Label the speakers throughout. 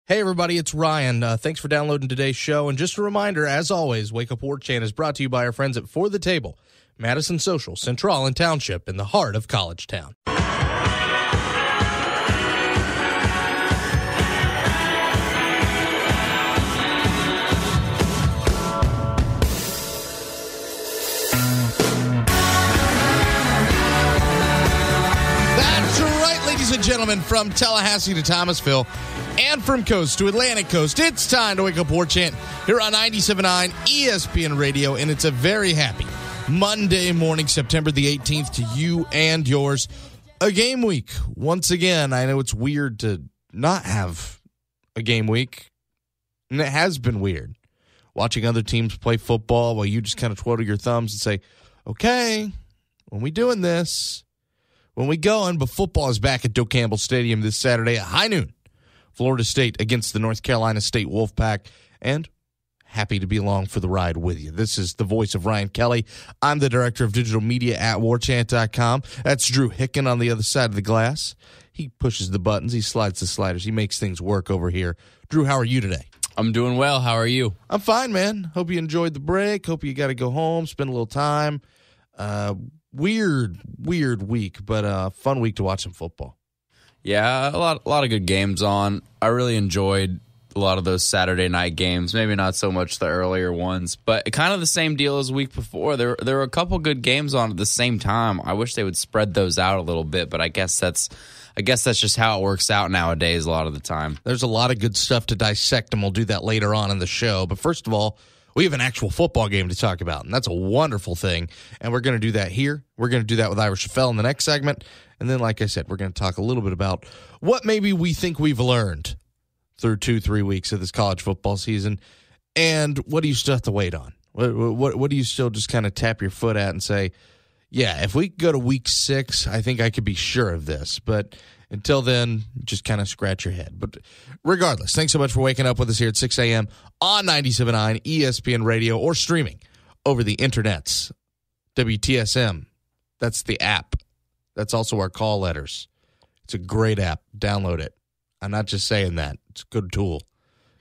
Speaker 1: Hey, everybody, it's Ryan. Thanks for downloading today's show. And just a reminder, as always, Wake Up War Chant is brought to you by our friends at For the Table, Madison Social, Central and Township, in the heart of College Town. That's right, ladies and gentlemen, from Tallahassee to Thomasville, and from coast to Atlantic coast, it's time to Wake Up War Chant here on 97.9 ESPN Radio, and it's a very happy Monday morning, September the 18th, to you and yours. A game week. Once again, I know it's weird to not have a game week, and it has been weird. Watching other teams play football while you just kind of twiddle your thumbs and say, okay, when we doing this, when we going, but football is back at Doak Campbell Stadium this Saturday at high noon. Florida State against the North Carolina State Wolfpack, and happy to be along for the ride with you. This is the voice of Ryan Kelly. I'm the director of digital media at warchant.com. That's Drew Hicken on the other side of the glass. He pushes the buttons. He slides the sliders. He makes things work over here. Drew, how are you today?
Speaker 2: I'm doing well. How are you?
Speaker 1: I'm fine, man. Hope you enjoyed the break. Hope you got to go home, spend a little time. Weird week, but fun week to watch some football.
Speaker 2: Yeah, a lot of good games on. I really enjoyed a lot of those Saturday night games. Maybe not so much the earlier ones, but kind of the same deal as the week before. There were a couple good games on at the same time. I wish they would spread those out a little bit, but I guess that's just how it works out nowadays a lot of the time.
Speaker 1: There's a lot of good stuff to dissect, and we'll do that later on in the show. But first of all, we have an actual football game to talk about, and that's a wonderful thing. And we're going to do that here. We're going to do that with Ira Schafel in the next segment. And then, like I said, we're going to talk a little bit about what maybe we think we've learned through 2-3 weeks of this college football season, and what do you still have to wait on? What do you still just kind of tap your foot at and say, yeah, if we go to week 6, I think I could be sure of this. But until then, just kind of scratch your head. But regardless, thanks so much for waking up with us here at 6 a.m. on 97.9 ESPN Radio or streaming over the internets. WTSM, that's the app. That's also our call letters. It's a great app. Download it. I'm not just saying that. It's a good tool.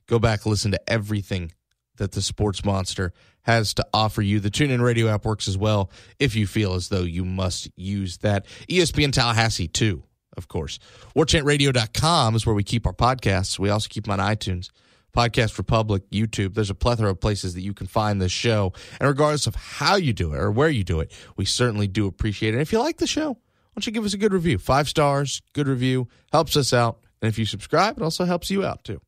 Speaker 1: Go back and listen to everything that the Sports Monster has to offer you. The TuneIn Radio app works as well if you feel as though you must use that. ESPN Tallahassee, too, of course. WarChantRadio.com is where we keep our podcasts. We also keep them on iTunes, Podcast Republic, YouTube. There's a plethora of places that you can find this show. And regardless of how you do it or where you do it, we certainly do appreciate it. And if you like the show, why don't you give us a good review? 5 stars, good review, helps us out. And if you subscribe, it also helps you out, too.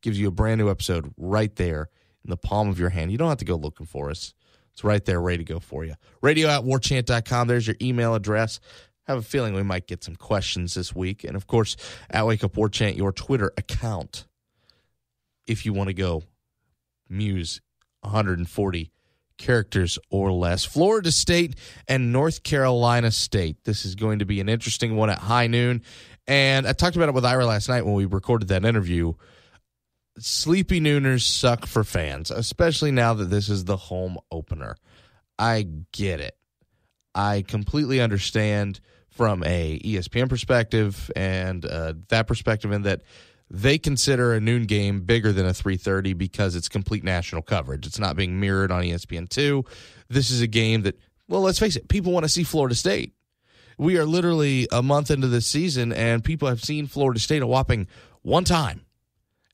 Speaker 1: Gives you a brand new episode right there in the palm of your hand. You don't have to go looking for us. It's right there, ready to go for you. radio@warchant.com. There's your email address. I have a feeling we might get some questions this week. And, of course, at Wake Up War Chant, your Twitter account, if you want to go muse 140 characters or less. Florida State and North Carolina State. This is going to be an interesting one at high noon. And I talked about it with Ira last night when we recorded that interview. Sleepy nooners suck for fans, especially now that this is the home opener. I get it. I completely understand from a ESPN perspective and that perspective, in that they consider a noon game bigger than a 3:30 because it's complete national coverage. It's not being mirrored on ESPN2. This is a game that, well, let's face it, people want to see Florida State. We are literally a month into this season, and people have seen Florida State a whopping one time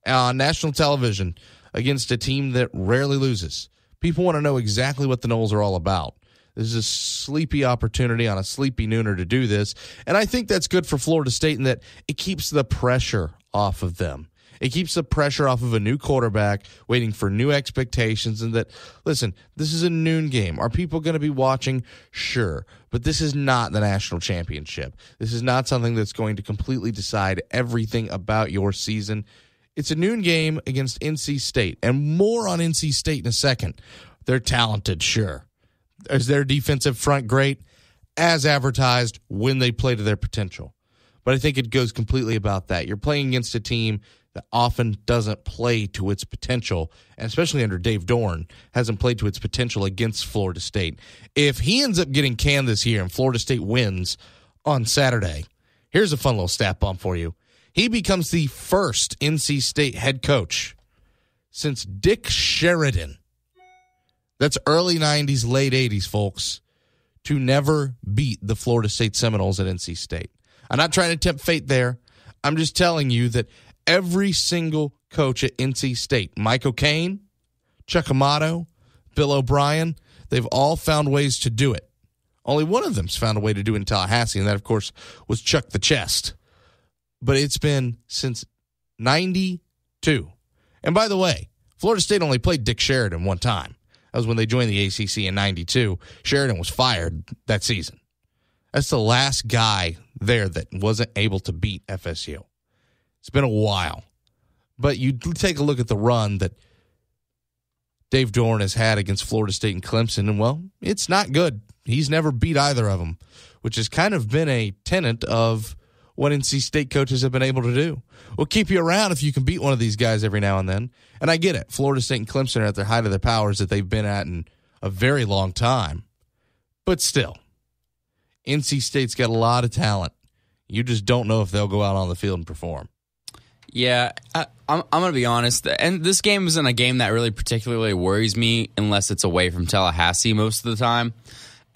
Speaker 1: on national television against a team that rarely loses. People want to know exactly what the Noles are all about. This is a sleepy opportunity on a sleepy nooner to do this, and I think that's good for Florida State in that it keeps the pressure off of them. It keeps the pressure off of a new quarterback waiting for new expectations, and that, listen, this is a noon game. Are people going to be watching? Sure. But this is not the national championship. This is not something that's going to completely decide everything about your season. It's a noon game against NC State, and more on NC State in a second. They're talented, sure. Is their defensive front great? As advertised, when they play to their potential. But I think it goes completely about that. You're playing against a team that often doesn't play to its potential, and especially under Dave Dorn, hasn't played to its potential against Florida State. If he ends up getting canned this year and Florida State wins on Saturday, here's a fun little stat bomb for you. He becomes the first NC State head coach since Dick Sheridan. That's early 90s, late 80s, folks, to never beat the Florida State Seminoles at NC State. I'm not trying to tempt fate there. I'm just telling you that every single coach at NC State, Mike O'Kane, Chuck Amato, Bill O'Brien, they've all found ways to do it. Only one of them's found a way to do it in Tallahassee, and that, of course, was Chuck the Chest. But it's been since 92. And by the way, Florida State only played Dick Sheridan one time. That was when they joined the ACC in 92. Sheridan was fired that season. That's the last guy there that wasn't able to beat FSU. It's been a while. But you take a look at the run that Dave Doran has had against Florida State and Clemson, and, well, it's not good. He's never beat either of them, which has kind of been a tenet of what NC State coaches have been able to do. We'll keep you around if you can beat one of these guys every now and then. And I get it. Florida State and Clemson are at their height of their powers that they've been at in a very long time. But still, NC State's got a lot of talent. You just don't know if they'll go out on the field and perform.
Speaker 2: Yeah, I'm going to be honest. And this game isn't a game that really particularly worries me unless it's away from Tallahassee most of the time.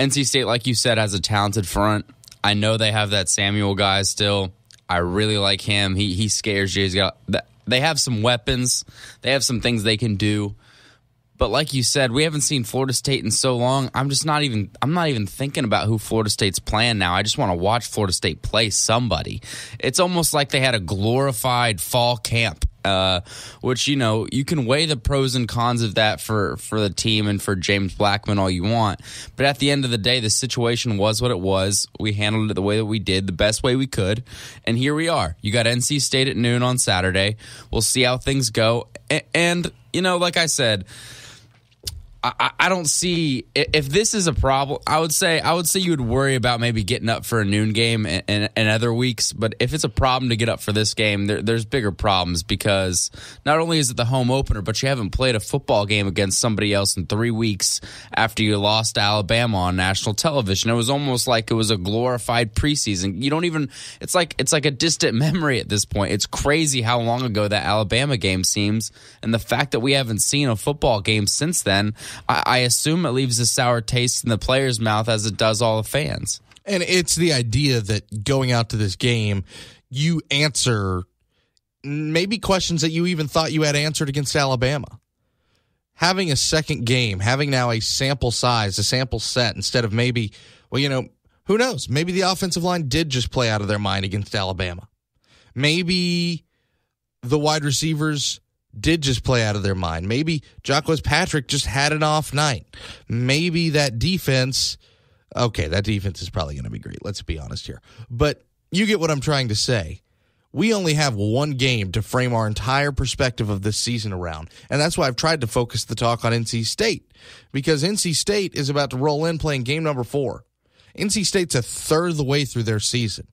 Speaker 2: NC State, like you said, has a talented front. I know they have that Samuel guy still. I really like him. He scares you. They have some weapons. They have some things they can do. But like you said, we haven't seen Florida State in so long. I'm not even thinking about who Florida State's playing now. I just want to watch Florida State play somebody. It's almost like they had a glorified fall camp, which, you can weigh the pros and cons of that for the team and for James Blackman all you want. But at the end of the day, the situation was what it was. We handled it the way that we did, the best way we could. And here we are. You got NC State at noon on Saturday. We'll see how things go. And like I said, I don't see if this is a problem. I would say you would worry about maybe getting up for a noon game and other weeks. But if it's a problem to get up for this game, there's bigger problems because not only is it the home opener, but you haven't played a football game against somebody else in 3 weeks after you lost to Alabama on national television. It was almost like it was a glorified preseason. You don't even. It's like a distant memory at this point. It's crazy how long ago that Alabama game seems, and the fact that we haven't seen a football game since then. I assume it leaves a sour taste in the player's mouth as it does all the fans.
Speaker 1: And it's the idea that going out to this game, you answer maybe questions that you even thought you had answered against Alabama. Having a second game, having now a sample size, a sample set, instead of maybe, who knows? Maybe the offensive line did just play out of their mind against Alabama. Maybe the wide receivers did just play out of their mind. Maybe Jacquez Patrick just had an off night. Maybe that defense is probably going to be great. Let's be honest here. But you get what I'm trying to say. We only have one game to frame our entire perspective of this season around. And that's why I've tried to focus the talk on NC State, because NC State is about to roll in playing game number 4. NC State's a third of the way through their season.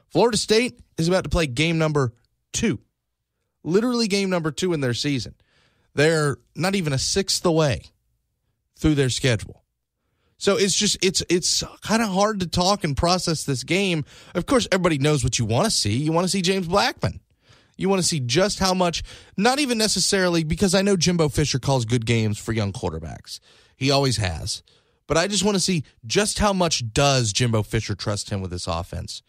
Speaker 1: Florida State is about to play game number 2. Literally game number 2 in their season. They're not even a sixth away through their schedule. So it's kind of hard to talk and process this game. Of course, everybody knows what you want to see. You want to see James Blackman. You want to see just how much, not even necessarily, because I know Jimbo Fisher calls good games for young quarterbacks. He always has. But I just want to see just how much does Jimbo Fisher trust him with this offense.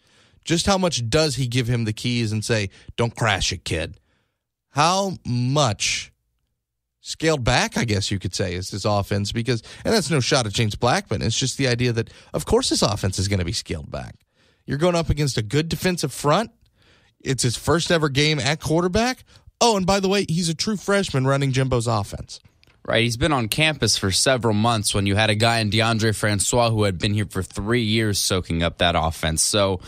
Speaker 1: Just how much does he give him the keys and say, don't crash it, kid. How much scaled back, I guess you could say, is this offense? And that's no shot at James Blackman. It's just the idea that, of course, this offense is going to be scaled back. You're going up against a good defensive front. It's his first ever game at quarterback. Oh, and by the way, he's a true freshman running Jimbo's offense.
Speaker 2: Right, he's been on campus for several months when you had a guy in DeAndre Francois who had been here for 3 years soaking up that offense. So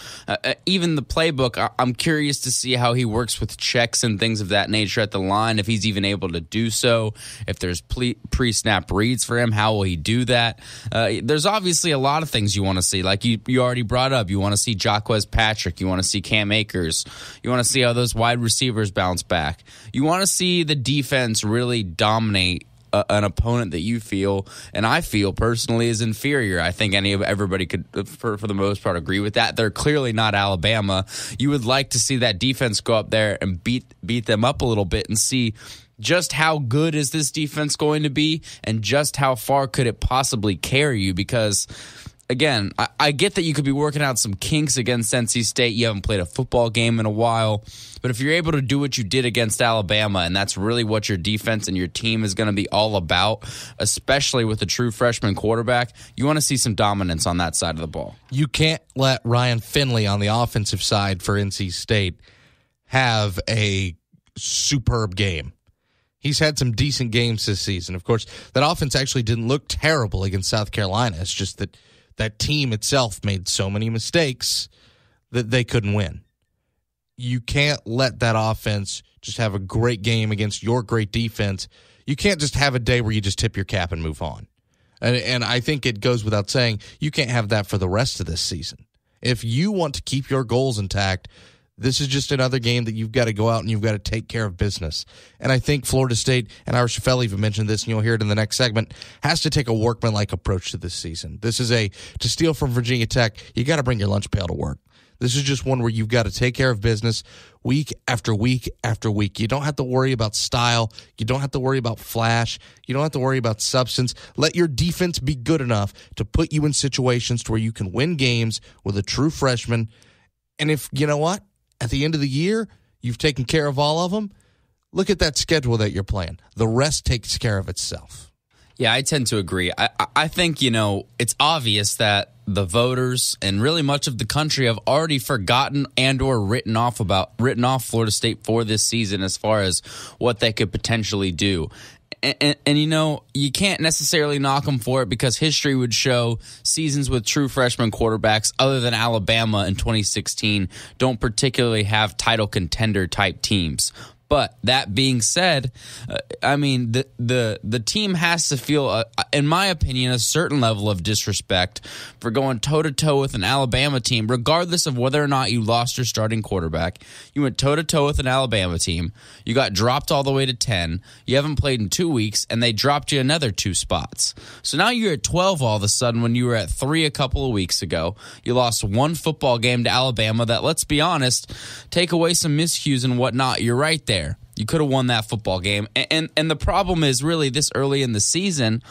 Speaker 2: even the playbook, I'm curious to see how he works with checks and things of that nature at the line, if he's even able to do so, if there's pre-snap reads for him, how will he do that? There's obviously a lot of things you want to see. Like you already brought up, you want to see Jacquez Patrick, you want to see Cam Akers, you want to see how those wide receivers bounce back. You want to see the defense really dominate an opponent that you feel, and I feel personally, is inferior. I think everybody could, for the most part, agree with that. They're clearly not Alabama. You would like to see that defense go up there and beat them up a little bit and see just how good is this defense going to be and just how far could it possibly carry you, because again, I get that you could be working out some kinks against NC State. You haven't played a football game in a while. But if you're able to do what you did against Alabama, and that's really what your defense and your team is going to be all about, especially with a true freshman quarterback, you want to see some dominance on that side of the ball.
Speaker 1: You can't let Ryan Finley on the offensive side for NC State have a superb game. He's had some decent games this season. Of course, that offense actually didn't look terrible against South Carolina. It's just that team itself made so many mistakes that they couldn't win. You can't let that offense just have a great game against your great defense. You can't just have a day where you just tip your cap and move on. And I think it goes without saying, you can't have that for the rest of this season. If you want to keep your goals intact, this is just another game that you've got to go out and you've got to take care of business. And I think Florida State, and Ira Shafel even mentioned this, and you'll hear it in the next segment, has to take a workmanlike approach to this season. This is to steal from Virginia Tech, you got to bring your lunch pail to work. This is just one where you've got to take care of business week after week after week. You don't have to worry about style. You don't have to worry about flash. You don't have to worry about substance. Let your defense be good enough to put you in situations to where you can win games with a true freshman. And if, you know what? At the end of the year, you've taken care of all of them. Look at that schedule that you're playing. The rest takes care of itself.
Speaker 2: Yeah, I tend to agree. I think, it's obvious that the voters and really much of the country have already forgotten and or written off Florida State for this season as far as what they could potentially do. And you can't necessarily knock them for it because history would show seasons with true freshman quarterbacks other than Alabama in 2016 don't particularly have title contender type teams. But that being said, the team has to feel, in my opinion, a certain level of disrespect for going toe-to-toe with an Alabama team, regardless of whether or not you lost your starting quarterback. You went toe-to-toe with an Alabama team. You got dropped all the way to 10. You haven't played in 2 weeks, and they dropped you another 2 spots. So now you're at 12 all of a sudden when you were at 3 a couple of weeks ago. You lost 1 football game to Alabama that, let's be honest, take away some miscues and whatnot. You're right there. You could have won that football game. And the problem is really this early in the season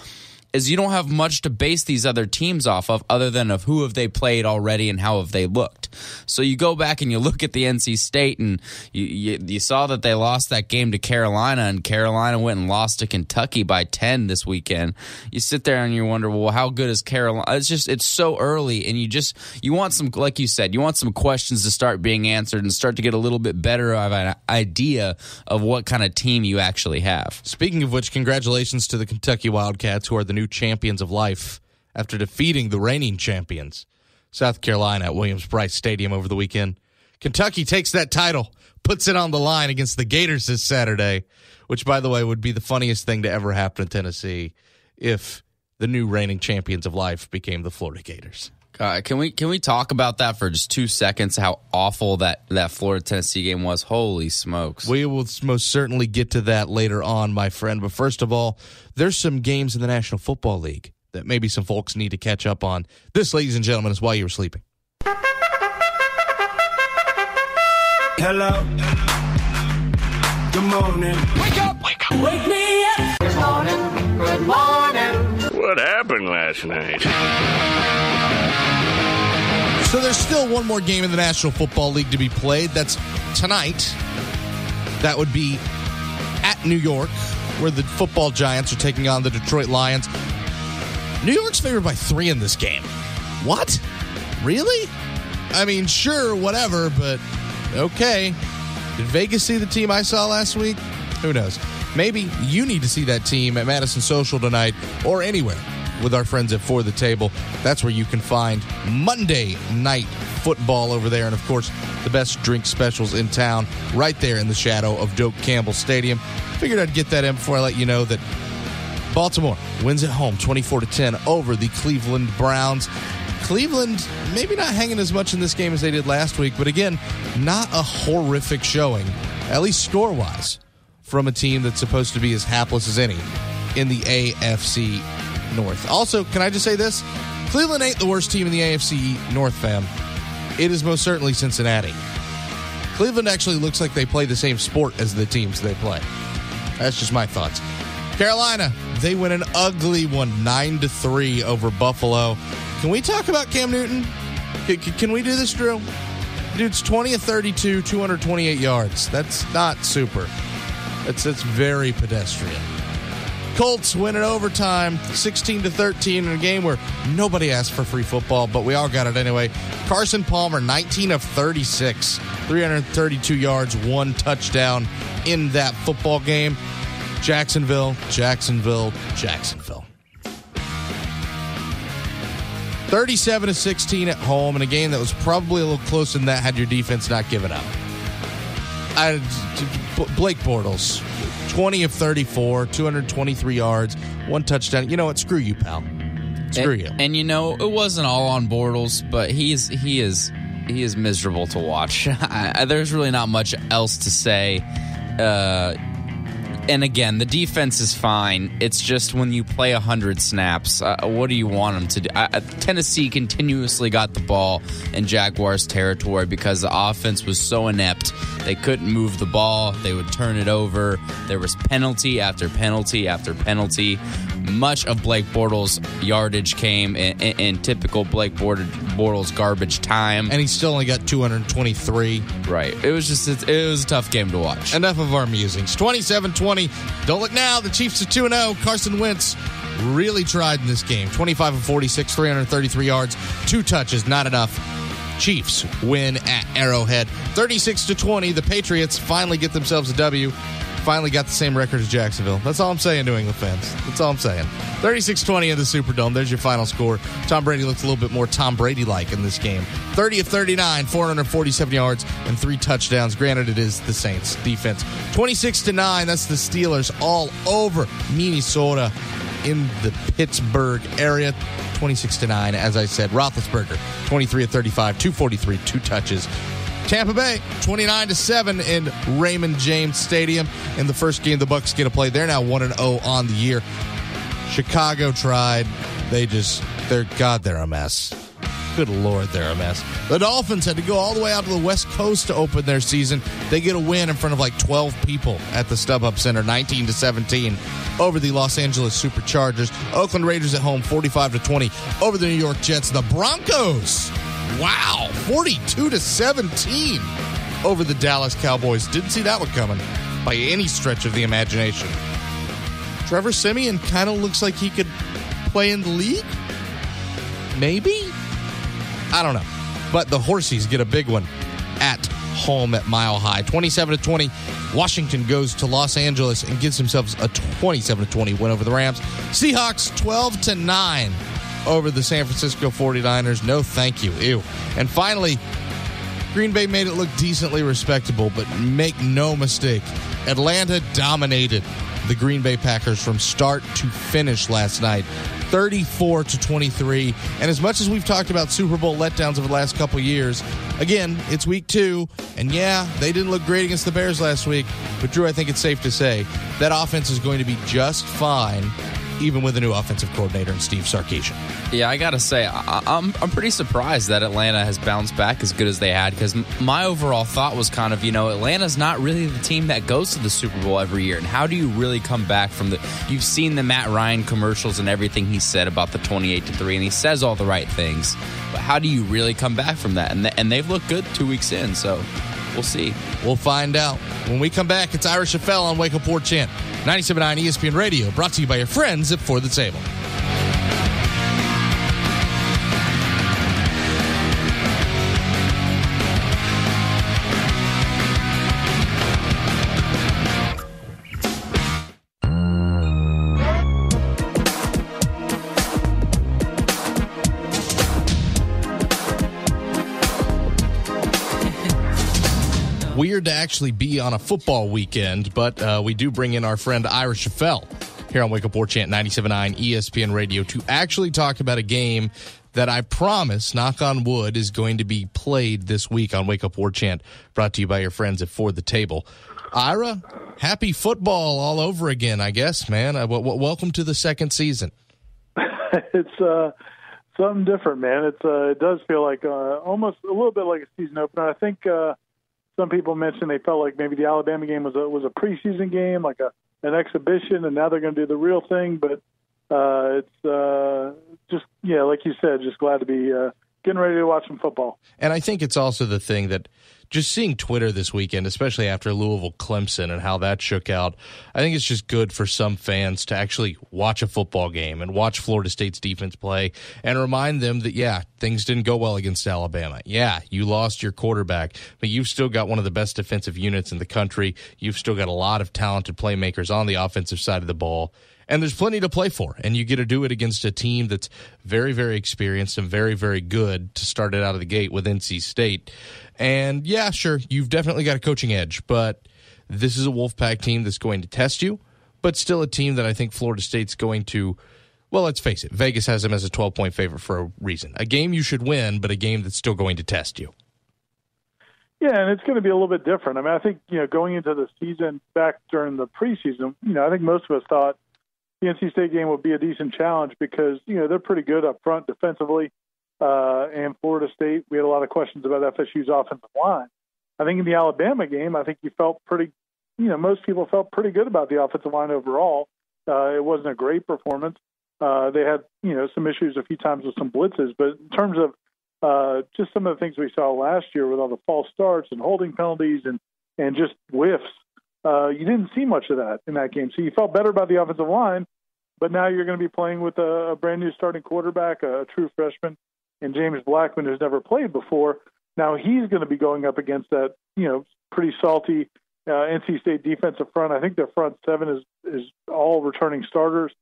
Speaker 2: is you don't have much to base these other teams off of other than of who have they played already and how have they looked. So you go back and you look at the NC State and you saw that they lost that game to Carolina, and Carolina went and lost to Kentucky by 10 this weekend. You sit there and you wonder, well, how good is Carolina? It's so early, and you want some, like you said, you want some questions to start being answered and start to get a little bit better of an idea of what kind of team you actually have.
Speaker 1: Speaking of which, congratulations to the Kentucky Wildcats, who are the new champions of life after defeating the reigning champions, South Carolina, at Williams-Brice Stadium over the weekend. Kentucky takes that title, puts it on the line against the Gators this Saturday, which, by the way, would be the funniest thing to ever happen in Tennessee if the new reigning champions of life became the Florida Gators.
Speaker 2: Can we talk about that for just 2 seconds, how awful that Florida-Tennessee game was? Holy smokes.
Speaker 1: We will most certainly get to that later on, my friend. But first of all, there's some games in the National Football League that maybe some folks need to catch up on. This, ladies and gentlemen, is While You Were Sleeping.
Speaker 3: Hello. Good morning. Wake up. Wake up. Wake me up. Good morning. Good morning.
Speaker 4: What happened last night?
Speaker 1: So there's still one more game in the National Football League to be played. That's tonight. That would be at New York, where the football Giants are taking on the Detroit Lions. New York's favored by 3 in this game. What? Really? I mean, sure, whatever, but okay. Did Vegas see the team I saw last week? Who knows? Maybe you need to see that team at Madison Social tonight or anywhere with our friends at For the Table. That's where you can find Monday Night Football over there. And, of course, the best drink specials in town right there in the shadow of Doak Campbell Stadium. Figured I'd get that in before I let you know that Baltimore wins at home 24-10 over the Cleveland Browns. Cleveland maybe not hanging as much in this game as they did last week, but again, not a horrific showing, at least score-wise, from a team that's supposed to be as hapless as any in the AFC North. Also, can I just say this? Cleveland ain't the worst team in the AFC North, fam. It is most certainly Cincinnati. Cleveland actually looks like they play the same sport as the teams they play. That's just my thoughts. Carolina, they win an ugly one, 9-3 over Buffalo. Can we talk about Cam Newton? Can we do this, Drew? Dude's 20 of 32, 228 yards. That's not super. That's very pedestrian. Colts win in overtime, 16-13 in a game where nobody asked for free football, but we all got it anyway. Carson Palmer, 19 of 36, 332 yards, 1 touchdown in that football game. Jacksonville. 37-16 at home in a game that was probably a little closer than that had your defense not given up. Blake Bortles, 20 of 34, 223 yards, 1 touchdown. You know what? Screw you, pal. Screw you.
Speaker 2: And you know, it wasn't all on Bortles, but he is miserable to watch. There's really not much else to say. And again, the defense is fine. It's just when you play 100 snaps, what do you want them to do? Tennessee continuously got the ball in Jaguars territory because the offense was so inept. They couldn't move the ball. They would turn it over. There was penalty after penalty after penalty. Much of Blake Bortles' yardage came in typical Blake Bortles garbage time.
Speaker 1: And he still only got 223.
Speaker 2: Right. It was a tough game to watch.
Speaker 1: Enough of our musings. 27-20. Don't look now. The Chiefs are 2-0. Carson Wentz really tried in this game. 25 of 46, 333 yards, 2 touches, not enough. Chiefs win at Arrowhead. 36-20. The Patriots finally get themselves a W. Finally got the same record as Jacksonville. That's all I'm saying, New England fans. That's all I'm saying. 36-20 in the Superdome. There's your final score. Tom Brady looks a little bit more Tom Brady-like in this game. 30 of 39, 447 yards, and 3 touchdowns. Granted, it is the Saints defense. 26-9, that's the Steelers all over Minnesota in the Pittsburgh area. 26-9, as I said. Roethlisberger, 23 of 35, 243, 2 touches. Tampa Bay, 29-7 in Raymond James Stadium. In the first game the Bucs get to play. They're now 1-0 on the year. Chicago tried. They're a mess. Good Lord, they're a mess. The Dolphins had to go all the way out to the West Coast to open their season. They get a win in front of like 12 people at the StubHub Center, 19-17 over the Los Angeles Superchargers. Oakland Raiders at home, 45-20 over the New York Jets. The Broncos, wow, 42-17 over the Dallas Cowboys. Didn't see that one coming by any stretch of the imagination. Trevor Siemian kind of looks like he could play in the league. Maybe? I don't know. But the Horsies get a big one at home at Mile High. 27-20. Washington goes to Los Angeles and gives themselves a 27-20 win over the Rams. Seahawks 12-9 over the San Francisco 49ers. No thank you. Ew. And finally, Green Bay made it look decently respectable, but make no mistake, Atlanta dominated the Green Bay Packers from start to finish last night. 34-23. And as much as we've talked about Super Bowl letdowns over the last couple years, again, it's week 2. And yeah, they didn't look great against the Bears last week. But Drew, I think it's safe to say that offense is going to be just fine, even with a new offensive coordinator in Steve Sarkisian.
Speaker 2: Yeah, I got to say, I'm pretty surprised that Atlanta has bounced back as good as they had, because my overall thought was kind of, Atlanta's not really the team that goes to the Super Bowl every year. And how do you really come back from you've seen the Matt Ryan commercials and everything he said about the 28-3, and he says all the right things. But how do you really come back from that? And they've looked good 2 weeks in, so we'll see.
Speaker 1: We'll find out. When we come back, it's Ira Shafel on Wake Up War Chant. 97.9 ESPN Radio, brought to you by your friends at For the Table. Weird to actually be on a football weekend, but we do bring in our friend Ira Shafel here on Wake Up War Chant 97.9 ESPN Radio to actually talk about a game that I promise, knock on wood, is going to be played this week on Wake Up War Chant, brought to you by your friends at For the Table. Ira, happy football all over again, I guess, man. Welcome to the second season.
Speaker 4: It's something different, man. It does feel like almost a little bit like a season opener. I think some people mentioned they felt like maybe the Alabama game was a preseason game, like an exhibition, and now they're going to do the real thing. But it's just, like you said, just glad to be getting ready to watch some football.
Speaker 1: And I think it's also the thing that just seeing Twitter this weekend, especially after Louisville-Clemson and how that shook out, I think it's just good for some fans to actually watch a football game and watch Florida State's defense play and remind them that, things didn't go well against Alabama. Yeah, you lost your quarterback, but you've still got one of the best defensive units in the country. You've still got a lot of talented playmakers on the offensive side of the ball. And there's plenty to play for, and you get to do it against a team that's very, very experienced and very, very good to start it out of the gate with NC State. And, sure, you've definitely got a coaching edge, but this is a Wolfpack team that's going to test you, but still a team that I think Florida State's going to, well, let's face it, Vegas has them as a 12-point favorite for a reason. A game you should win, but a game that's still going to test you.
Speaker 4: Yeah, and it's going to be a little bit different. I mean, I think, going into the season back during the preseason, I think most of us thought the NC State game would be a decent challenge because, they're pretty good up front defensively. And Florida State, we had a lot of questions about FSU's offensive line. I think in the Alabama game, I think you felt pretty, most people felt pretty good about the offensive line overall. It wasn't a great performance. They had, some issues a few times with some blitzes. But in terms of just some of the things we saw last year with all the false starts and holding penalties and just whiffs, you didn't see much of that in that game. So you felt better about the offensive line, but now you're going to be playing with a brand new starting quarterback, a true freshman, and James Blackman, who's never played before. Now he's going to be going up against that, pretty salty NC State defensive front. I think their front seven is all returning starters.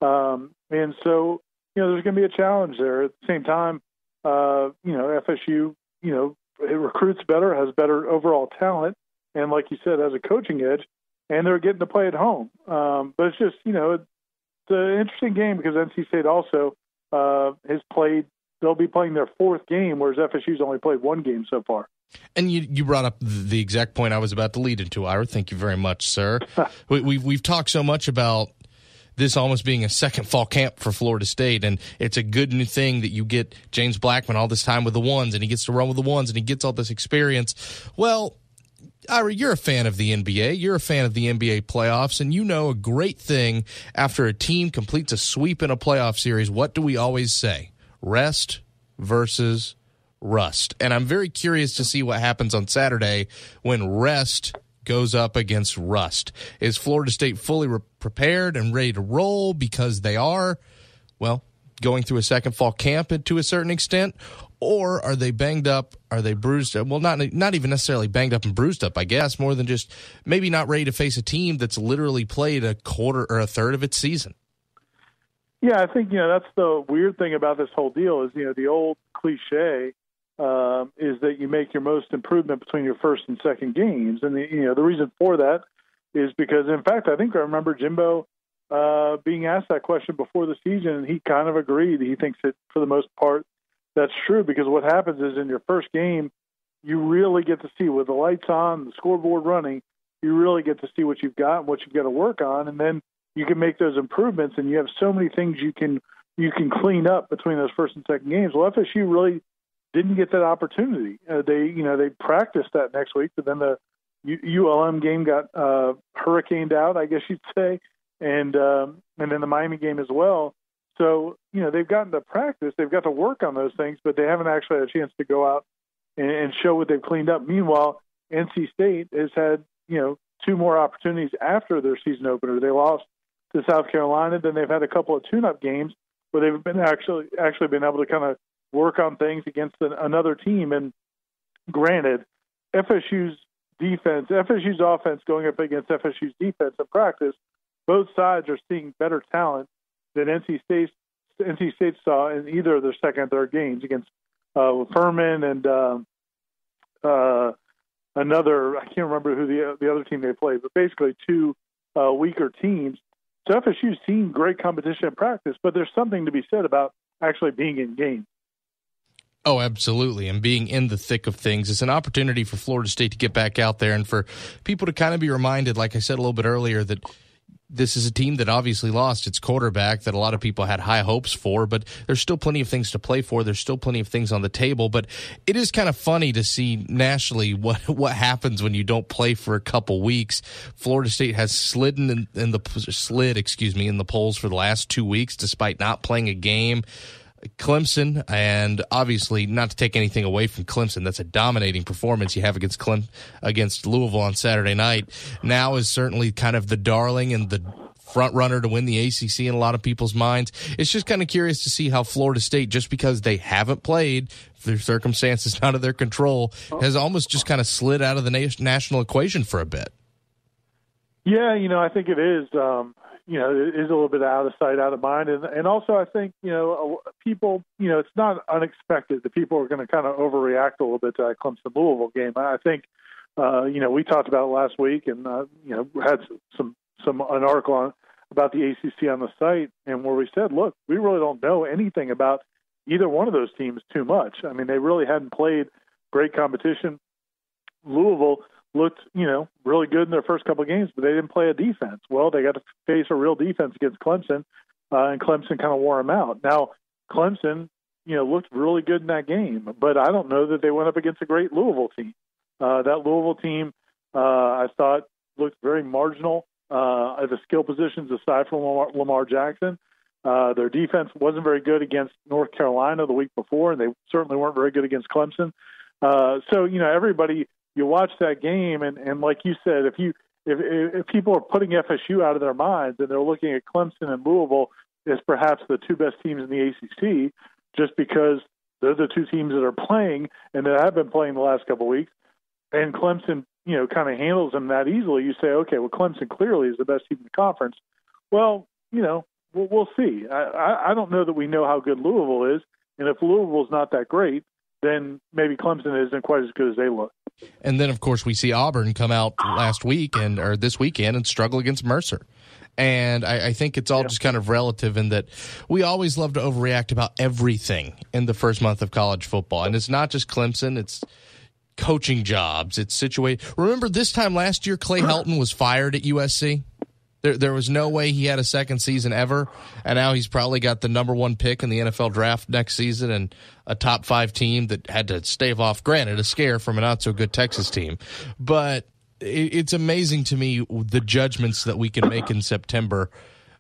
Speaker 4: And so, there's going to be a challenge there. At the same time, FSU, it recruits better, has better overall talent, and like you said, has a coaching edge, and they're getting to play at home. But it's just, it's an interesting game because NC State also has played. They'll be playing their fourth game, whereas FSU's only played one game so far.
Speaker 1: And you brought up the exact point I was about to lead into, Ira. Thank you very much, sir. We've talked so much about this almost being a second fall camp for Florida State, and it's a good new thing that you get James Blackman all this time with the ones, and he gets to run with the ones, and he gets all this experience. Well, Ira, you're a fan of the NBA. You're a fan of the NBA playoffs, and you know a great thing after a team completes a sweep in a playoff series. What do we always say? Rest versus rust. And I'm very curious to see what happens on Saturday when rest goes up against rust. Is Florida State fully prepared and ready to roll because they are, going through a second fall camp to a certain extent? Or are they banged up? Are they bruised? Well, not even necessarily banged up and bruised up, I guess, more than just maybe not ready to face a team that's literally played a quarter or a third of its season.
Speaker 4: Yeah, I think, that's the weird thing about this whole deal is, the old cliche is that you make your most improvement between your first and second games. And, the reason for that is because, in fact, I think I remember Jimbo being asked that question before the season, and he kind of agreed. He thinks that for the most part that's true because what happens is in your first game, you really get to see with the lights on, the scoreboard running, you really get to see what you've got and what you've got to work on. And then you can make those improvements, and you have so many things you can clean up between those first and second games. Well, FSU really didn't get that opportunity. They practiced that next week, but then the ULM game got hurricaned out, I guess you'd say, and then the Miami game as well. So they've gotten to practice, they've got to work on those things, but they haven't actually had a chance to go out and show what they've cleaned up. Meanwhile, NC State has had two more opportunities after their season opener. They lost to South Carolina, then they've had a couple of tune-up games where they've been actually been able to kind of work on things against another team. And granted, FSU's offense going up against FSU's defense in practice, both sides are seeing better talent than NC State saw in either of their second and third games against Furman and another, I can't remember who the other team they played, but basically two weaker teams. So FSU's seen great competition in practice, but there's something to be said about actually being in games.
Speaker 1: Oh, absolutely. And being in the thick of things, it's an opportunity for Florida State to get back out there and for people to kind of be reminded, like I said a little bit earlier, that this is a team that obviously lost its quarterback that a lot of people had high hopes for, but there's still plenty of things to play for. There's still plenty of things on the table, but it is kind of funny to see nationally what happens when you don't play for a couple weeks. Florida State has slid in the polls for the last 2 weeks despite not playing a game. Clemson, and obviously not to take anything away from Clemson, that's a dominating performance you have against Louisville on Saturday night, now is certainly kind of the darling and the front runner to win the ACC in a lot of people's minds. It's just kind of curious to see how Florida State, just because they haven't played, their circumstances out of their control, has almost just kind of slid out of the national equation for a bit.
Speaker 4: Yeah, I think it is. It is a little bit out of sight, out of mind. And also I think, people, it's not unexpected that people are going to kind of overreact a little bit to that Clemson-Louisville game. I think, we talked about it last week and, had an article about the ACC on the site, and where we said, look, we really don't know anything about either one of those teams too much. I mean, they really hadn't played great competition. Louisville looked, really good in their first couple of games, but they didn't play a defense. Well, they got to face a real defense against Clemson, and Clemson kind of wore them out. Now, Clemson, looked really good in that game, but I don't know that they went up against a great Louisville team. That Louisville team, I thought, looked very marginal at the skill positions aside from Lamar Jackson. Their defense wasn't very good against North Carolina the week before, and they certainly weren't very good against Clemson. So, everybody, you watch that game, and like you said, if people are putting FSU out of their minds and they're looking at Clemson and Louisville as perhaps the two best teams in the ACC, just because they're the two teams that are playing and that have been playing the last couple of weeks, and Clemson, kind of handles them that easily, you say, okay, well, Clemson clearly is the best team in the conference. Well, we'll see. I don't know that we know how good Louisville is, and if Louisville's not that great, then maybe Clemson isn't quite as good as they look.
Speaker 1: And then, of course, we see Auburn come out this weekend and struggle against Mercer. And I think it's all just kind of relative in that we always love to overreact about everything in the first month of college football. And it's not just Clemson, it's coaching jobs, it's situated. Remember this time last year, Clay Helton was fired at USC? There was no way he had a second season ever, and now he's probably got the number one pick in the NFL draft next season and a top 5 team that had to stave off, granted, a scare from a not-so-good Texas team. But it's amazing to me the judgments that we can make in September.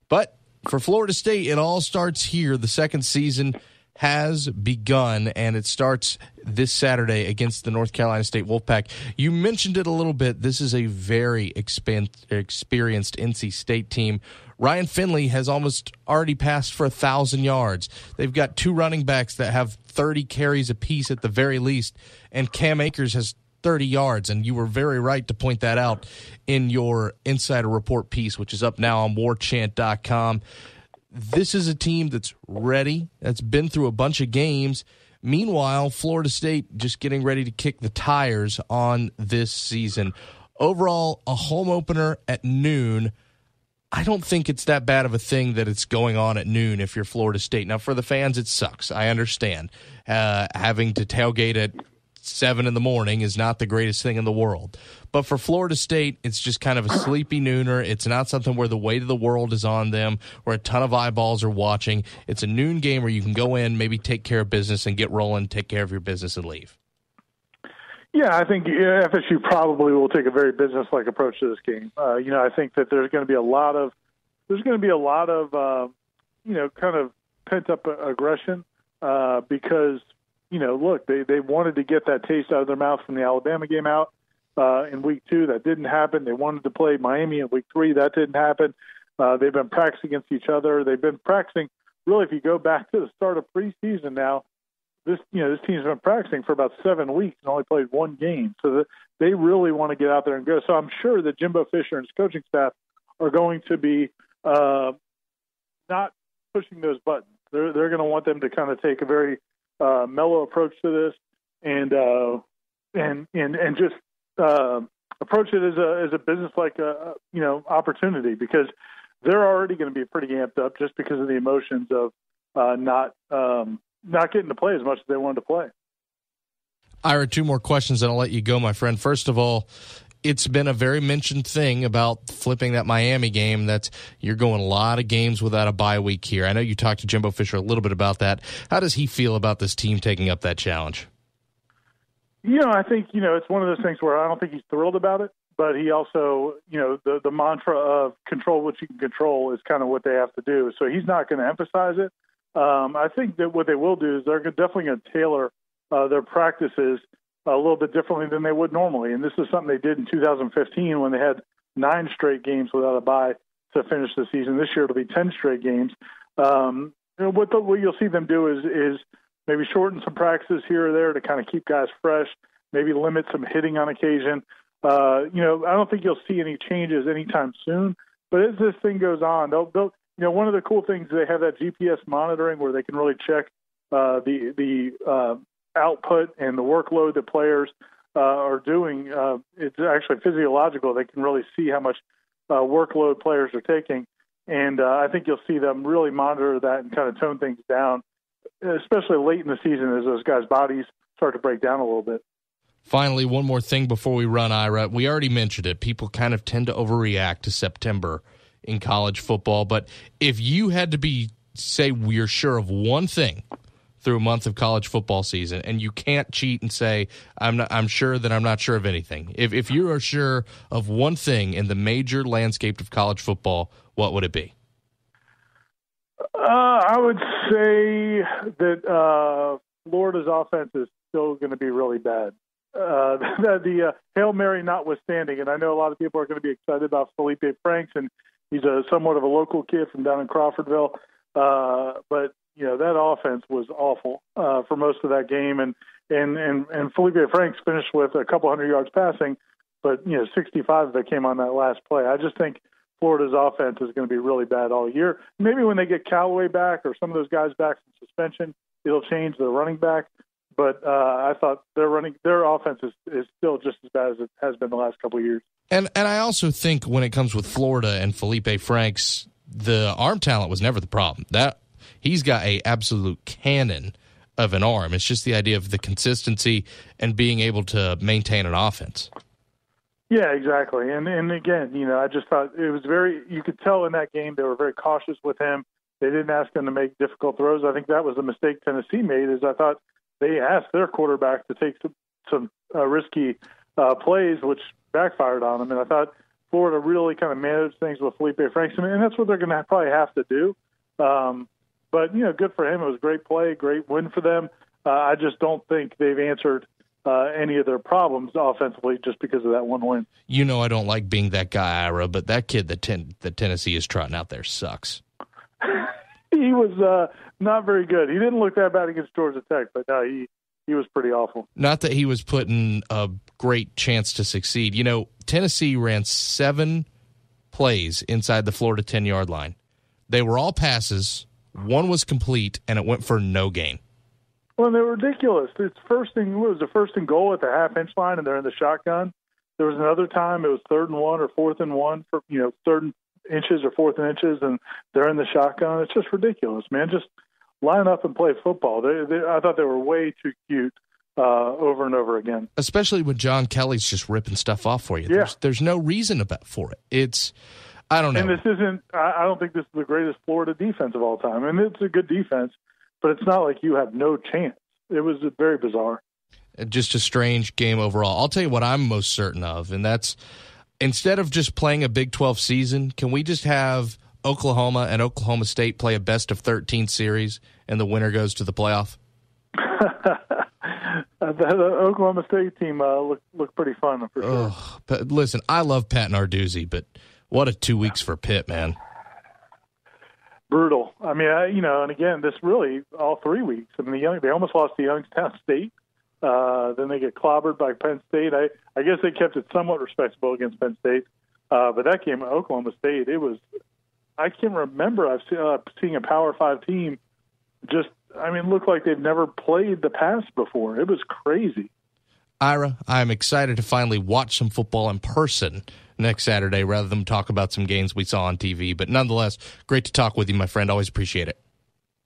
Speaker 1: But for Florida State, it all starts here. The second season has begun, and it starts this Saturday against the North Carolina State Wolfpack. You mentioned it a little bit. This is a very experienced NC State team. Ryan Finley has almost already passed for 1,000 yards. They've got 2 running backs that have 30 carries apiece at the very least, and Cam Akers has 30 yards, and you were very right to point that out in your Insider Report piece, which is up now on warchant.com. This is a team that's ready, that's been through a bunch of games. Meanwhile, Florida State just getting ready to kick the tires on this season. Overall, a home opener at noon. I don't think it's that bad of a thing that it's going on at noon if you're Florida State. Now, for the fans, it sucks. I understand. Having to tailgate at 7 in the morning is not the greatest thing in the world. But for Florida State, it's just kind of a sleepy nooner. It's not something where the weight of the world is on them, where a ton of eyeballs are watching. It's a noon game where you can go in, maybe take care of business and get rolling, take care of your business and leave.
Speaker 4: Yeah, I think FSU probably will take a very business-like approach to this game. I think that there's going to be a lot of kind of pent-up aggression because, look, they wanted to get that taste out of their mouth from the Alabama game out in week 2. That didn't happen. They wanted to play Miami in week 3. That didn't happen. They've been practicing against each other. They've been practicing, really, if you go back to the start of preseason now, this team's been practicing for about 7 weeks and only played 1 game. So they really want to get out there and go. So I'm sure that Jimbo Fisher and his coaching staff are going to be not pushing those buttons. They're going to want them to kind of take a very mellow approach to this and just approach it as a business-like opportunity, because they're already going to be pretty amped up just because of the emotions of not not getting to play as much as they wanted to play.
Speaker 1: Ira, two more questions, and I'll let you go, my friend. First of all, it's been a very mentioned thing about flipping that Miami game. That's you're going a lot of games without a bye week here. I know you talked to Jimbo Fisher a little bit about that. How does he feel about this team taking up that challenge?
Speaker 4: I think, it's one of those things where I don't think he's thrilled about it, but he also, the mantra of control what you can control is kind of what they have to do. So he's not going to emphasize it. I think that what they will do is they're definitely going to tailor their practices a little bit differently than they would normally. And this is something they did in 2015 when they had 9 straight games without a bye to finish the season. This year it'll be 10 straight games. What you'll see them do is maybe shorten some practices here or there to kind of keep guys fresh, maybe limit some hitting on occasion. I don't think you'll see any changes anytime soon. But as this thing goes on, they'll one of the cool things, they have that GPS monitoring where they can really check the output and the workload that players are doing. It's actually physiological. They can really see how much workload players are taking. And I think you'll see them really monitor that and kind of tone things down, especially late in the season as those guys' bodies start to break down a little bit.
Speaker 1: Finally, one more thing before we run, Ira. We already mentioned it. People kind of tend to overreact to September in college football. But if you had to say we're sure of one thing through a month of college football season, and you can't cheat and say, I'm sure that I'm not sure of anything. If you are sure of one thing in the major landscape of college football, what would it be?
Speaker 4: I would say that Florida's offense is still going to be really bad. The Hail Mary notwithstanding, and I know a lot of people are going to be excited about Felipe Franks, and he's somewhat of a local kid from down in Crawfordville. But that offense was awful for most of that game, and Felipe Franks finished with a couple hundred yards passing, but 65 of that came on that last play. I just think Florida's offense is going to be really bad all year. Maybe when they get Callaway back or some of those guys back from suspension, it'll change their running back. But I thought their offense is still just as bad as it has been the last couple of years.
Speaker 1: And I also think when it comes with Florida and Felipe Franks, the arm talent was never the problem. That he's got a absolute cannon of an arm. It's just the idea of the consistency and being able to maintain an offense.
Speaker 4: Yeah, exactly. And again, I just thought it was you could tell in that game they were very cautious with him. They didn't ask him to make difficult throws. I think that was the mistake Tennessee made, is I thought they asked their quarterback to take some risky plays, which backfired on them. And I thought Florida really kind of managed things with Felipe Franks, and that's what they're going to probably have to do. But, good for him. It was a great play, great win for them. I just don't think they've answered any of their problems offensively just because of that one win.
Speaker 1: I don't like being that guy, Ira, but that kid that Tennessee is trotting out there sucks.
Speaker 4: He was not very good. He didn't look that bad against Georgia Tech, but no, he was pretty awful.
Speaker 1: Not that he was put in a great chance to succeed. Tennessee ran 7 plays inside the Florida 10-yard line. They were all passes. One was complete, and it went for no gain.
Speaker 4: Well, they're ridiculous. It's first and goal at the half-inch line, and they're in the shotgun. There was another time it was 3rd and 1 or 4th and 1 for 3rd inches or 4th and inches, and they're in the shotgun. It's just ridiculous, man. Just line up and play football. I thought they were way too cute over and over again. Especially
Speaker 1: when John Kelly's just ripping stuff off for you.
Speaker 4: Yeah.
Speaker 1: There's no reason for it. I don't know.
Speaker 4: And this isn't – I don't think this is the greatest Florida defense of all time. I mean, it's a good defense, but it's not like you have no chance. It was very bizarre.
Speaker 1: Just a strange game overall. I'll tell you what I'm most certain of, and that's instead of just playing a Big 12 season, can we just have Oklahoma and Oklahoma State play a best-of-13 series, and the winner goes to the playoff?
Speaker 4: The Oklahoma State team looked pretty fun, for sure.
Speaker 1: But listen, I love Pat Narduzzi, but what a 2 weeks for Pitt, man.
Speaker 4: Brutal. I mean, and again, this really all 3 weeks. I mean, they almost lost to Youngstown State. Then they get clobbered by Penn State. I guess they kept it somewhat respectable against Penn State. But that game at Oklahoma State, I can't remember I've seeing a Power 5 team look like they've never played the pass before. It was crazy.
Speaker 1: Ira, I'm excited to finally watch some football in person next Saturday rather than talk about some games we saw on TV. But nonetheless, great to talk with you, my friend. Always appreciate it.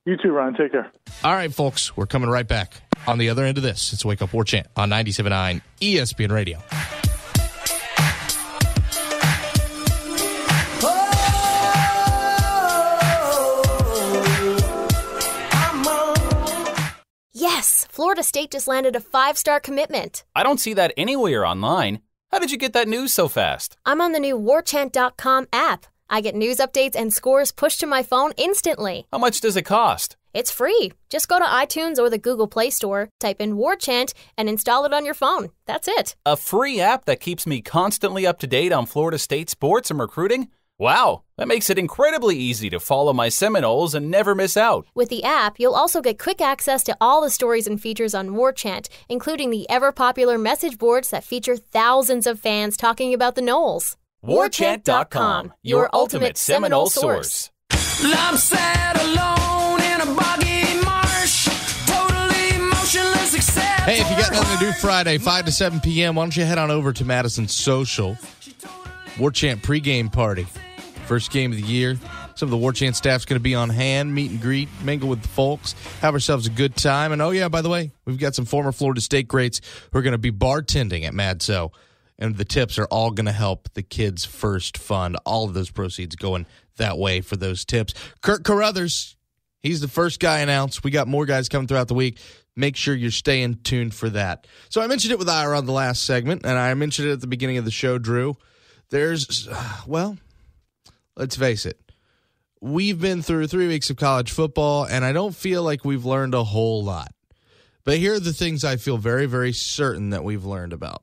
Speaker 4: You too, Ryan. Take care.
Speaker 1: All right, folks, we're coming right back on the other end of this. It's Wake Up War Chant on 97.9 ESPN Radio.
Speaker 5: Yes, Florida State just landed a 5-star commitment.
Speaker 6: I don't see that anywhere online. How did you get that news so fast?
Speaker 5: I'm on the new warchant.com app. I get news updates and scores pushed to my phone instantly.
Speaker 6: How much does it cost?
Speaker 5: It's free. Just go to iTunes or the Google Play Store, type in Warchant, and install it on your phone. That's it.
Speaker 6: A free app that keeps me constantly up to date on Florida State sports and recruiting? Wow, that makes it incredibly easy to follow my Seminoles and never miss out.
Speaker 5: With the app, you'll also get quick access to all the stories and features on Warchant, including the ever-popular message boards that feature thousands of fans talking about the Noles.
Speaker 6: Warchant.com, your ultimate Seminole source.
Speaker 3: I'm sad alone in a boggy marsh, totally motionless except
Speaker 1: Hey, if you got nothing to do Friday, 5 to 7 p.m., why don't you head on over to Madison Social? War Chant pregame party. First game of the year. Some of the War Chant staff's going to be on hand, meet and greet, mingle with the folks, have ourselves a good time. And, oh, yeah, by the way, we've got some former Florida State greats who are going to be bartending at MadSo. And the tips are all going to help the Kids First Fund. All of those proceeds going that way for those tips. Kurt Carruthers, he's the first guy announced. We got more guys coming throughout the week. Make sure you're staying tuned for that. So I mentioned it with Ira on the last segment, and I mentioned it at the beginning of the show, Drew. There's, well, let's face it. We've been through 3 weeks of college football, and I don't feel like we've learned a whole lot. But here are the things I feel very, very certain that we've learned about.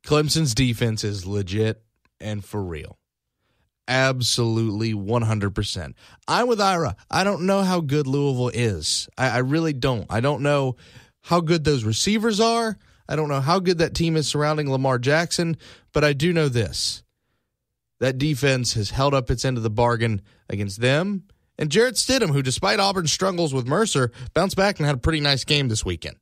Speaker 1: Clemson's defense is legit and for real. Absolutely 100%. I'm with Ira. I don't know how good Louisville is. I really don't. I don't know how good those receivers are. I don't know how good that team is surrounding Lamar Jackson, but I do know this. That defense has held up its end of the bargain against them and Jarrett Stidham, who, despite Auburn's struggles with Mercer, bounced back and had a pretty nice game this weekend.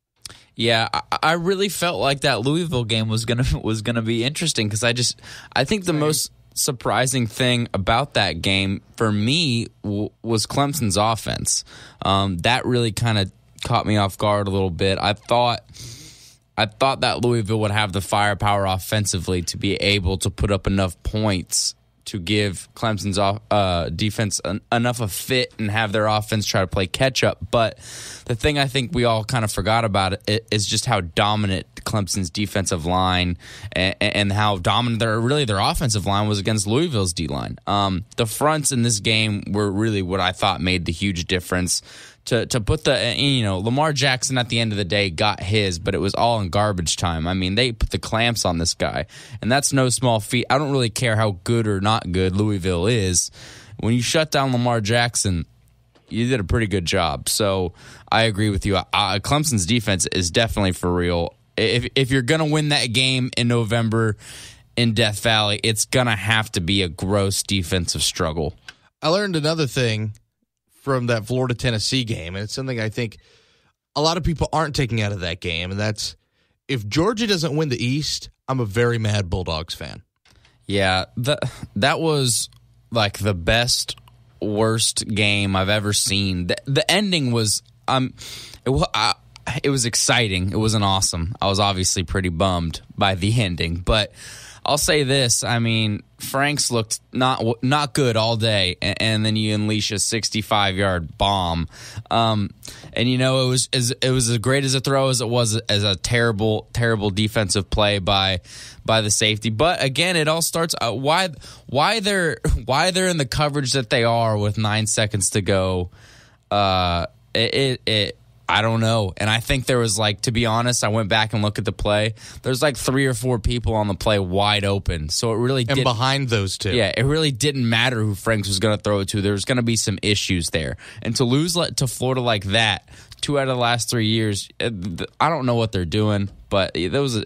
Speaker 2: Yeah, I really felt like that Louisville game was gonna be interesting because I think the most surprising thing about that game for me was Clemson's offense. That really kind of caught me off guard a little bit. I thought that Louisville would have the firepower offensively to be able to put up enough points to give Clemson's defense enough a fit and have their offense try to play catch-up. But the thing I think we all kind of forgot about it is just how dominant Clemson's defensive line and how dominant their offensive line was against Louisville's D-line. The fronts in this game were really what I thought made the huge difference. To put Lamar Jackson at the end of the day got his, but it was all in garbage time. I mean, they put the clamps on this guy, and that's no small feat. I don't really care how good or not good Louisville is. When you shut down Lamar Jackson, you did a pretty good job. So I agree with you. Clemson's defense is definitely for real. If you're going to win that game in November in Death Valley, it's going to have to be a gross defensive struggle.
Speaker 1: I learned another thing from that Florida-Tennessee game, and it's something I think a lot of people aren't taking out of that game, and that's if Georgia doesn't win the East, I'm a very mad Bulldogs fan. Yeah,
Speaker 2: that was like the best, worst game I've ever seen. The ending was it was exciting. It wasn't awesome. I was obviously pretty bummed by the ending, but I'll say this. I mean, Franks looked not good all day, and then you unleash a 65-yard bomb. And it was as great as a throw as it was as a terrible defensive play by the safety. But again, it all starts why they're in the coverage that they are with 9 seconds to go. I don't know. And I think there was, to be honest, I went back and looked at the play. There's 3 or 4 people on the play wide open. So it really didn't.
Speaker 1: And behind those two.
Speaker 2: Yeah, it really didn't matter who Franks was going to throw it to. There was going to be some issues there. And to lose to Florida like that, 2 out of the last 3 years, I don't know what they're doing. But it was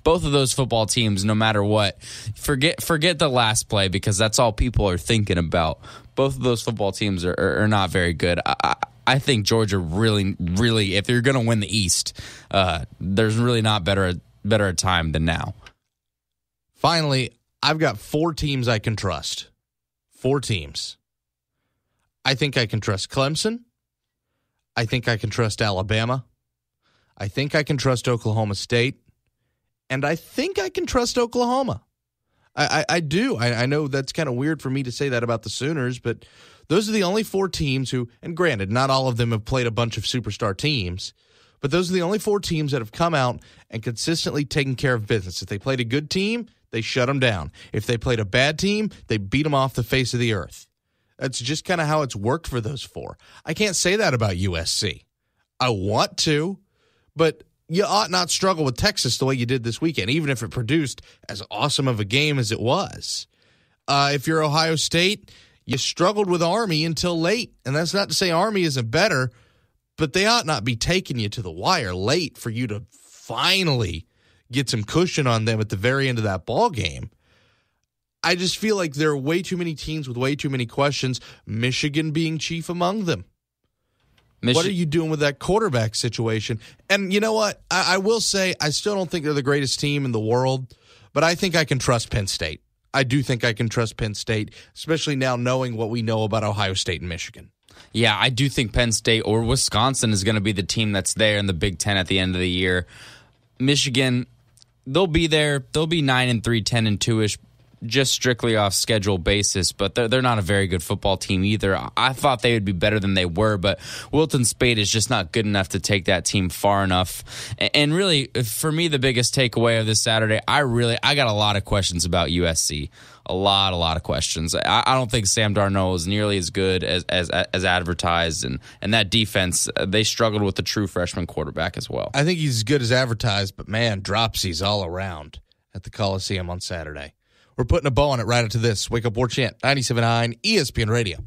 Speaker 2: both of those football teams, no matter what, forget the last play because that's all people are thinking about. Both of those football teams are not very good. I think Georgia really, really, if you're going to win the East, there's really not better a time than now.
Speaker 1: Finally, I've got 4 teams I can trust. 4 teams. I think I can trust Clemson. I think I can trust Alabama. I think I can trust Oklahoma State. And I think I can trust Oklahoma. I do. I know that's kind of weird for me to say that about the Sooners, but those are the only 4 teams who, and granted, not all of them have played a bunch of superstar teams, but those are the only 4 teams that have come out and consistently taken care of business. If they played a good team, they shut them down. If they played a bad team, they beat them off the face of the earth. That's just kind of how it's worked for those 4. I can't say that about USC. I want to, but you ought not struggle with Texas the way you did this weekend, even if it produced as awesome of a game as it was. If you're Ohio State, you struggled with Army until late, and that's not to say Army isn't better, but they ought not be taking you to the wire late for you to finally get some cushion on them at the very end of that ball game. I just feel like there are way too many teams with way too many questions, Michigan being chief among them. What are you doing with that quarterback situation? And you know what? I will say I still don't think they're the greatest team in the world, but I think I can trust Penn State. I do think I can trust Penn State, especially now knowing what we know about Ohio State and Michigan.
Speaker 2: Yeah, I do think Penn State or Wisconsin is going to be the team that's there in the Big Ten at the end of the year. Michigan, they'll be there. They'll be 9-3, 10-2-ish, just strictly off schedule basis, but they're not a very good football team either. I thought they would be better than they were, but Wilton Spade is just not good enough to take that team far enough. And really, for me, the biggest takeaway of this Saturday, I got a lot of questions about USC. A lot of questions. I don't think Sam Darnold is nearly as good as advertised, and that defense, they struggled with the true freshman quarterback as well.
Speaker 1: I think he's as good as advertised, but man, dropsies all around at the Coliseum on Saturday. We're putting a bow on it right into this. Wake Up War Chant, 97.9 ESPN Radio.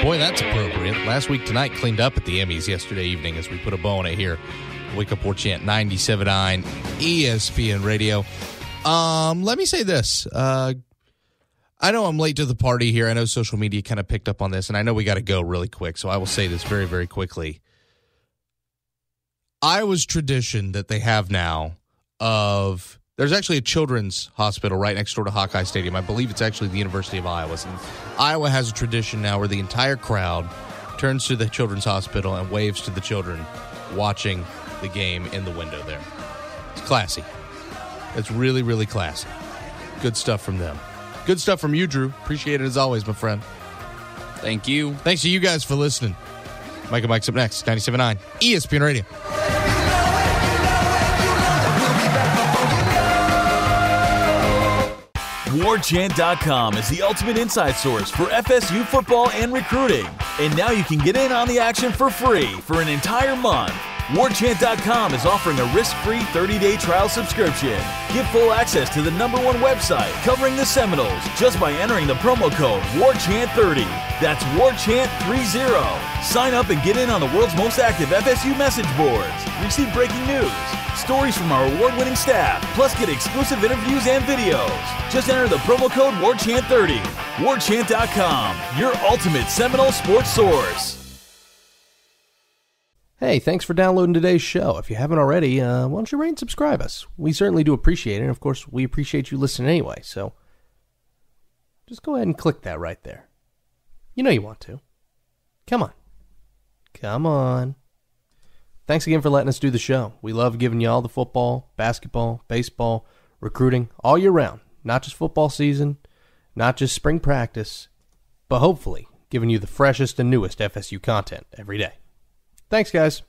Speaker 1: Boy, that's appropriate. Last week tonight cleaned up at the Emmys yesterday evening as we put a bow on it here. Wake Up War Chant, 97.9 ESPN Radio. Let me say this. I know I'm late to the party here. I know social media kind of picked up on this, and I know we got to go really quick, so I will say this very, very quickly. Iowa's tradition that they have now of there's actually a children's hospital right next door to Hawkeye Stadium. I believe it's actually the University of Iowa. And Iowa has a tradition now where the entire crowd turns to the children's hospital and waves to the children watching the game in the window there. It's classy. It's really, really classy. Good stuff from them. Good stuff from you, Drew. Appreciate it as always, my friend.
Speaker 2: Thank you.
Speaker 1: Thanks to you guys for listening. Mike and Mike's up next, 97.9 ESPN Radio.
Speaker 7: WarChant.com is the ultimate inside source for FSU football and recruiting. And now you can get in on the action for free for an entire month. WarChant.com is offering a risk-free 30-day trial subscription. Get full access to the #1 website covering the Seminoles just by entering the promo code WarChant30. That's WarChant30. Sign up and get in on the world's most active FSU message boards. Receive breaking news, stories from our award-winning staff, plus get exclusive interviews and videos. Just enter the promo code WarChant30. WarChant.com, your ultimate Seminole sports source.
Speaker 8: Hey, thanks for downloading today's show. If you haven't already, why don't you rate and subscribe us? We certainly do appreciate it, and of course, we appreciate you listening anyway, so just go ahead and click that right there. You know you want to. Come on. Come on. Thanks again for letting us do the show. We love giving you all the football, basketball, baseball, recruiting, all year round. Not just football season, not just spring practice, but hopefully giving you the freshest and newest FSU content every day. Thanks, guys.